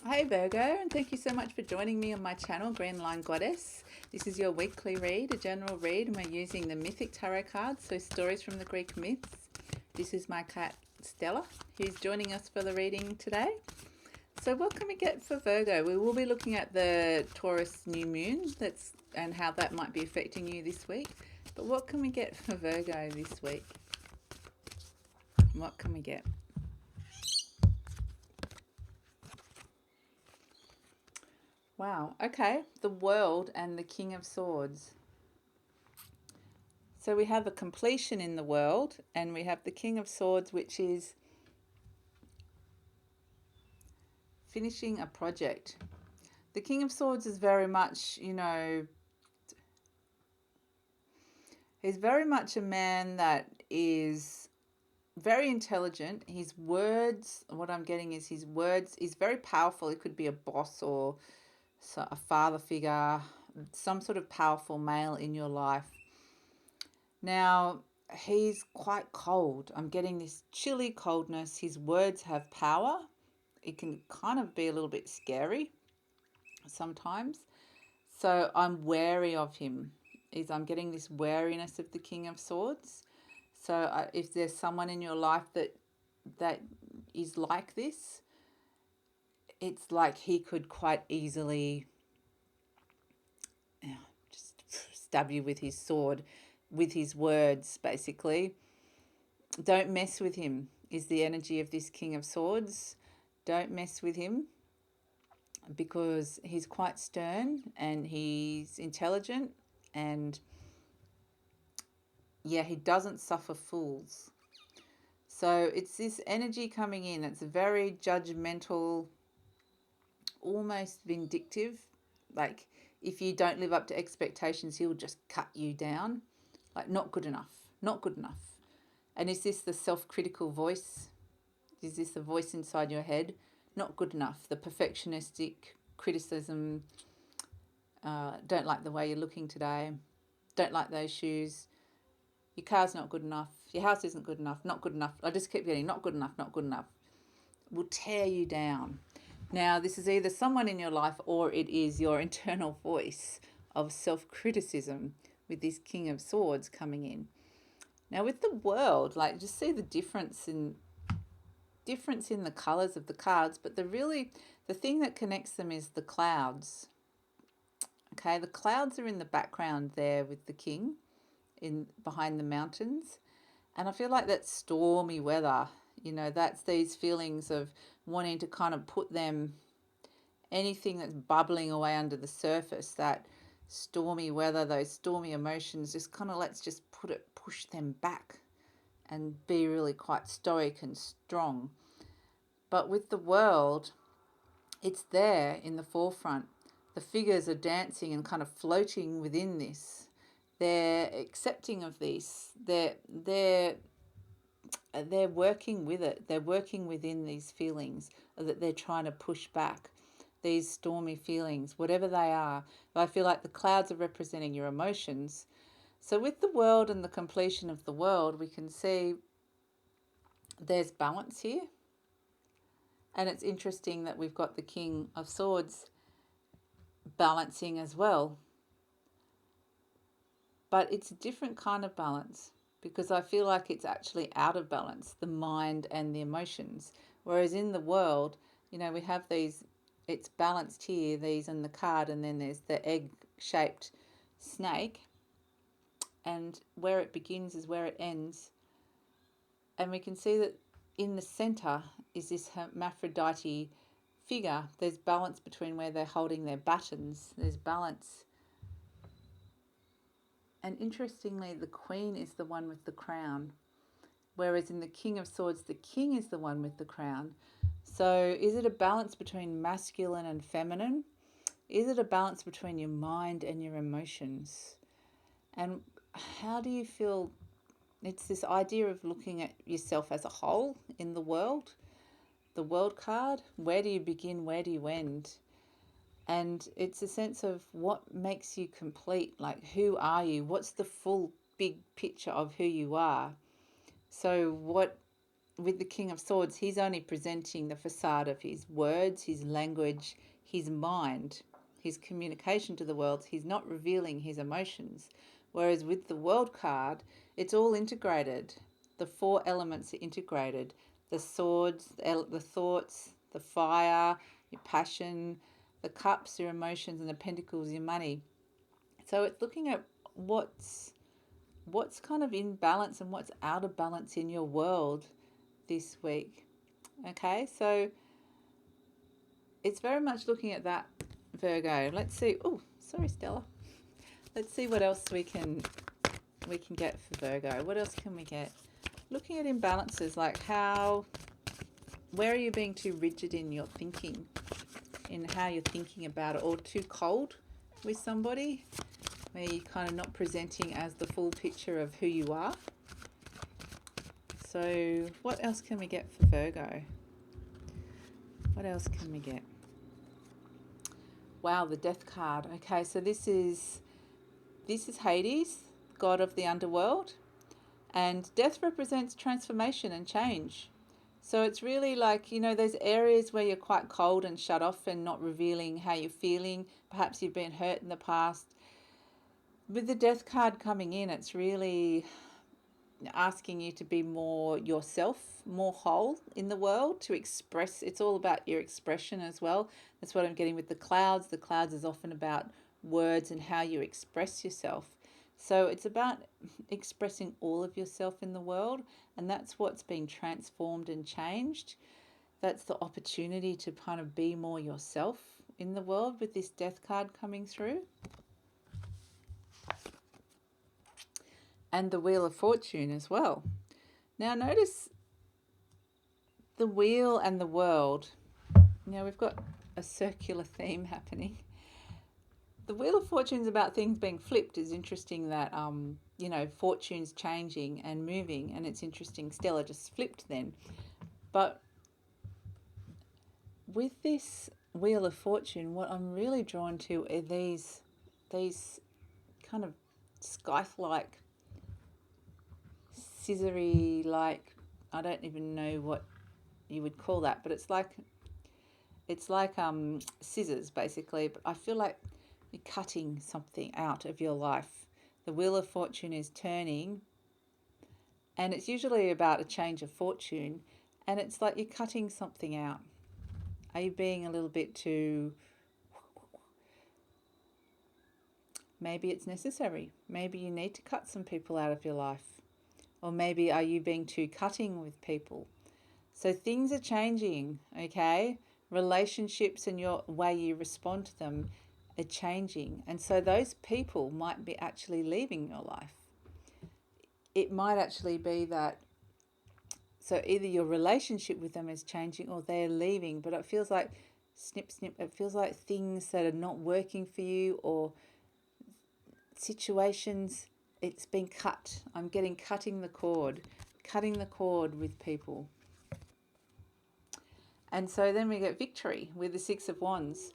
Hey Virgo, and thank you so much for joining me on my channel, Green Line Goddess. This is your weekly read, a general read, and we're using the Mythic Tarot cards, so stories from the Greek myths. This is my cat Stella, who's joining us for the reading today. So what can we get for Virgo? We will be looking at the Taurus new moon and how that might be affecting you this week. But what can we get for Virgo this week? What can we get? Wow, okay. The World and the King of Swords. So we have a completion in the world, and we have the King of Swords, which is finishing a project. The King of Swords is very much, he's very much a man that is very intelligent. His words, what I'm getting is his words is very powerful. It could be a boss or a father figure, some sort of powerful male in your life. Now, he's quite cold. I'm getting this chilly coldness. His words have power. It can kind of be a little bit scary sometimes. So I'm wary of him. I'm getting this wariness of the King of Swords. So if there's someone in your life that is like this, it's like he could quite easily just stab you with his sword, with his words, basically. Don't mess with him, is the energy of this King of Swords. Don't mess with him because he's quite stern and he's intelligent, and yeah, he doesn't suffer fools. So it's this energy coming in. It's very judgmental, almost vindictive. Like if you don't live up to expectations, he'll just cut you down. Like not good enough, not good enough. And is this the self-critical voice? Is this the voice inside your head? Not good enough. The perfectionistic criticism. Don't like the way you're looking today. Don't like those shoes. Your car's not good enough. Your house isn't good enough. Not good enough. I just keep getting not good enough, not good enough. Will tear you down. Now, this is either someone in your life or it is your internal voice of self-criticism with this King of Swords coming in. Now, with the World, like just see the difference in the colors of the cards, but the thing that connects them is the clouds. Okay, the clouds are in the background there with the king in behind the mountains, and I feel like that's stormy weather. That's these feelings of wanting to kind of put them, anything that's bubbling away under the surface, that stormy weather, those stormy emotions, just kind of let's just push them back and be really quite stoic and strong. But with the World, it's there in the forefront. The figures are dancing and kind of floating within this. They're accepting of this. They're working with it. They're working within these feelings that they're trying to push back. These stormy feelings, whatever they are. I feel like the clouds are representing your emotions. So with the World and the completion of the World, we can see there's balance here. And it's interesting that we've got the King of Swords balancing as well. But it's a different kind of balance because I feel like it's actually out of balance, the mind and the emotions. Whereas in the World, we have these, it's balanced here, these in the card, and then there's the egg shaped snake. And where it begins is where it ends. And we can see that in the center is this hermaphrodite figure. There's balance between where they're holding their batons. There's balance. And interestingly, the Queen is the one with the crown, whereas in the King of Swords, the King is the one with the crown. So is it a balance between masculine and feminine? Is it a balance between your mind and your emotions? And how do you feel? It's this idea of looking at yourself as a whole in the world. The World card, where do you begin, where do you end? And it's a sense of what makes you complete, like who are you? What's the full big picture of who you are? So with the King of Swords, he's only presenting the facade of his words, his language, his mind, his communication to the world. He's not revealing his emotions. Whereas with the World card, it's all integrated. The four elements are integrated. The swords, the thoughts, the fire, your passion, the cups, your emotions, and the pentacles, your money. So it's looking at what's kind of in balance and what's out of balance in your world this week. Okay, so it's very much looking at that, Virgo. Let's see. Oh, sorry, Stella. Let's see what else we can get for Virgo. What else can we get? Looking at imbalances, like where are you being too rigid in your thinking, in how you're thinking about it, or too cold with somebody, where you're kind of not presenting as the full picture of who you are. So what else can we get for Virgo? What else can we get? Wow, the Death card. Okay, so this is Hades, god of the underworld, and death represents transformation and change. So it's really like, those areas where you're quite cold and shut off and not revealing how you're feeling. Perhaps you've been hurt in the past. With the Death card coming in, it's really asking you to be more yourself, more whole in the world, to express. It's all about your expression as well. That's what I'm getting with the clouds. The clouds is often about words and how you express yourself. So it's about expressing all of yourself in the world, and that's what's being transformed and changed. That's the opportunity to kind of be more yourself in the world with this Death card coming through. And the Wheel of Fortune as well. Now notice the wheel and the world. Now we've got a circular theme happening. The Wheel of Fortune is about things being flipped. It's interesting that, fortune's changing and moving, and it's interesting Stella just flipped then. But with this Wheel of Fortune, what I'm really drawn to are these kind of scythe-like, scissory-like, I don't even know what you would call that, but it's like scissors basically. But I feel like you're cutting something out of your life. The Wheel of Fortune is turning, and it's usually about a change of fortune, and it's like you're cutting something out. Are you being a little bit too... Maybe it's necessary. Maybe you need to cut some people out of your life. Or maybe are you being too cutting with people? So things are changing, okay? Relationships and your way you respond to them are changing. And so those people might be actually leaving your life. It might actually be that, so either your relationship with them is changing or they're leaving, but it feels like snip, snip. It feels like things that are not working for you, or situations, it's been cut. I'm getting cutting the cord with people. And so then we get victory with the Six of Wands.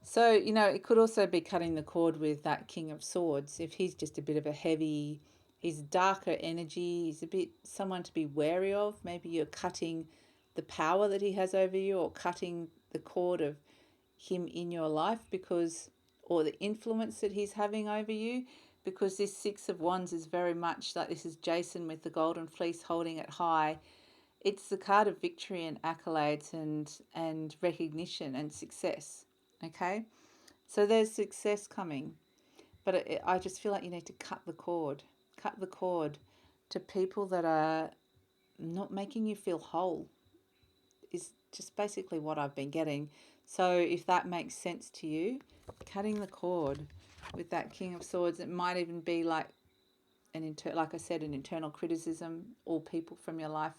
So, it could also be cutting the cord with that King of Swords. If he's just a bit of a heavy, he's darker energy, he's a bit someone to be wary of. Maybe you're cutting the power that he has over you, or cutting the cord of him in your life, or the influence that he's having over you, because this Six of Wands is very much like, this is Jason with the golden fleece holding it high. It's the card of victory and accolades and recognition and success. Okay, so there's success coming, but I just feel like you need to cut the cord to people that are not making you feel whole, is just basically what I've been getting. So if that makes sense to you, cutting the cord with that King of Swords, it might even be like like I said, an internal criticism, or people from your life.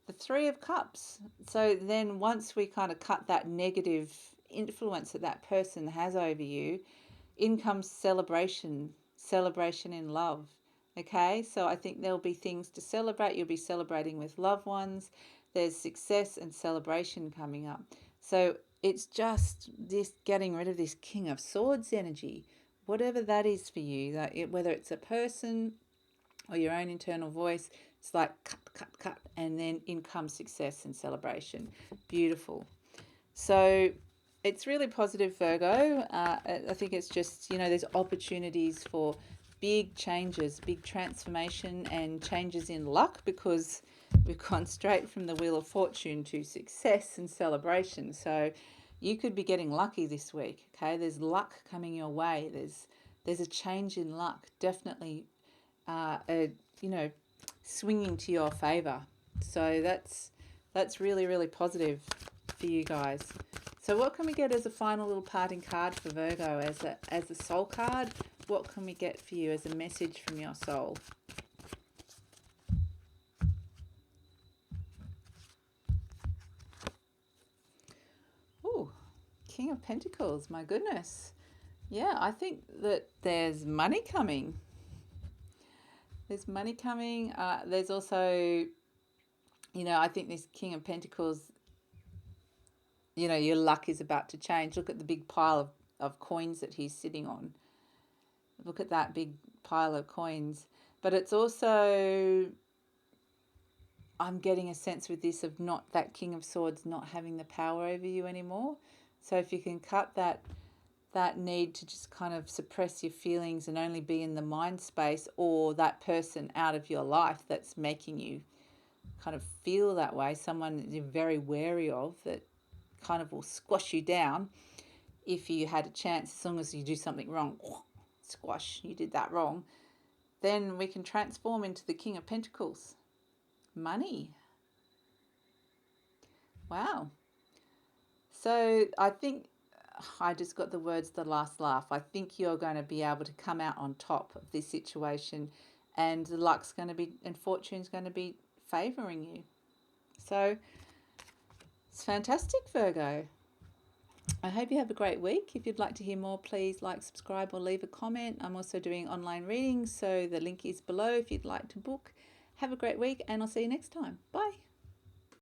The Three of Cups. So then once we kind of cut that negative influence that person has over you, in comes celebration in love. Okay, so I think there'll be things to celebrate. You'll be celebrating with loved ones. There's success and celebration coming up. So it's just this getting rid of this King of Swords energy, whatever that is for you, whether it's a person or your own internal voice. It's like cut, and then in comes success and celebration. Beautiful. So it's really positive, Virgo. I think it's just, there's opportunities for big changes, big transformation, and changes in luck, because we've gone straight from the Wheel of Fortune to success and celebration. So you could be getting lucky this week. Okay, there's luck coming your way. There's a change in luck, definitely. You know, swinging to your favor. So that's really, really positive for you guys. So what can we get as a final little parting card for Virgo, as a soul card? What can we get for you as a message from your soul? Ooh, King of Pentacles, my goodness. Yeah, I think that there's money coming. There's money coming. There's also, I think this King of Pentacles, your luck is about to change. Look at the big pile of coins that he's sitting on. Look at that big pile of coins. But it's also, I'm getting a sense with this of not that King of Swords not having the power over you anymore. So if you can cut that need to just kind of suppress your feelings and only be in the mind space, or that person out of your life that's making you kind of feel that way, someone that you're very wary of that kind of will squash you down if you had a chance, as long as you do something wrong, squash, you did that wrong, then we can transform into the King of Pentacles. Money. Wow. So I think I just got the words, the last laugh. I think you're going to be able to come out on top of this situation, and the luck's going to be, and fortune's going to be favoring you. So it's fantastic, Virgo. I hope you have a great week. If you'd like to hear more, please like, subscribe, or leave a comment. I'm also doing online readings, so the link is below if you'd like to book. Have a great week, and I'll see you next time. Bye.